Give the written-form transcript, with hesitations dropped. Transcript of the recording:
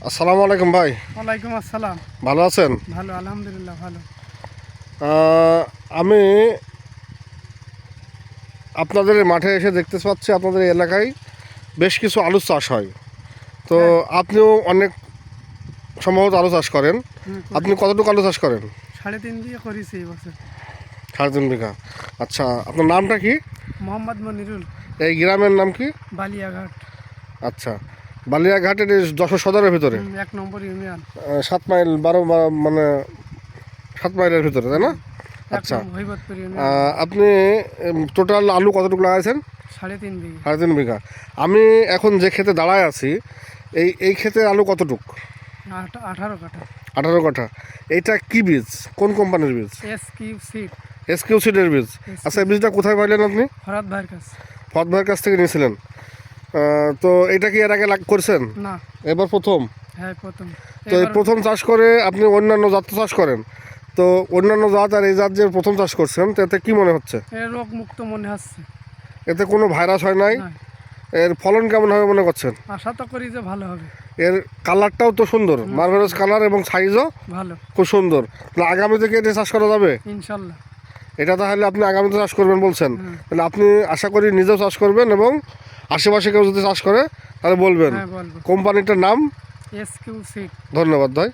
আসসালামু আলাইকুম ভাই। ওয়ালাইকুম আসসালাম। ভালো আছেন? ভালো, আলহামদুলিল্লাহ ভালো। আমি আপনাদের মাঠে এসে দেখতে পাচ্ছি আপনাদের এলাকায় বেশ কিছু আলু চাষ হয়। তো হ্যাঁ। আপনিও অনেক সম্ভবত আলু চাষ করেন। করি। আপনি কতটুকু আলু চাষ করেন? 3.5 বিঘা করেছি এই বছর। 3.5 বিঘা। আচ্ছা, আপনার নামটা কি? মোহাম্মদ মনিরুল। এই গ্রামের নাম কি? বালিয়াঘাট। আচ্ছা, বালিয়াঘাটের এই যশোর সদরের ভিতরে 1 নম্বর ইউনিয়ন। 7 মাইল 12 মানে 7 মাইলের ভিতরে, তাই না? 1 আচ্ছা, নম্বর হইবতপুর ইউনিয়ন। আপনি টোটাল আলু কতটুকু লাগাইছেন? 3.5 বিঘা। 3.5 বিঘা। আমি এখন যে ক্ষেতে দাঁড়ায় আছি, এই ক্ষেতে আলু কতটুক? 18 কাঠা। 18 কাঠা। এইটা কি বীজ, কোন কোম্পানির বীজ? SQ seed. এসকিউ সিডের বীজ। আচ্ছা, এই বীজটা কোথায় পাইলেন আপনি? ফরাদ ভাইয়ের কাছে। ফত ভাইয়ের কাছ থেকে নিয়েছিলেন। তো এটা কি এর আগে করছেন? না। এবার প্রথম? হ্যাঁ, প্রথম। তো এই প্রথম চাষ করে আপনি অন্যান্য জাত তো চাষ করেন, তো অন্যান্য জাত আর এই জাত যে প্রথম চাষ করছেন তাতে কি মনে হচ্ছে? রোগ মুক্ত মনে হচ্ছে। এতে কোনো ভাইরাস হয় নাই? না। এর ফলন কেমন হবে মনে করছেন? আশা তো করি যে ভালো হবে। এর কালারটাও তো সুন্দর, মার্ভেলাস কালার, এবং সাইজও ভালো। খুব সুন্দর। তাহলে আগামীতে কি এটা চাষ করা যাবে? ইনশাল্লাহ। এটা তাহলে আপনি আগামীতে চাষ করবেন বলছেন। হুম। তাহলে আপনি আশা করি নিজেও চাষ করবেন এবং আশেপাশে কেউ যদি চাষ করে তাহলে বলবেন। হ্যাঁ, বলবো। কোম্পানিটার নাম? SQ seed. ধন্যবাদ ভাই।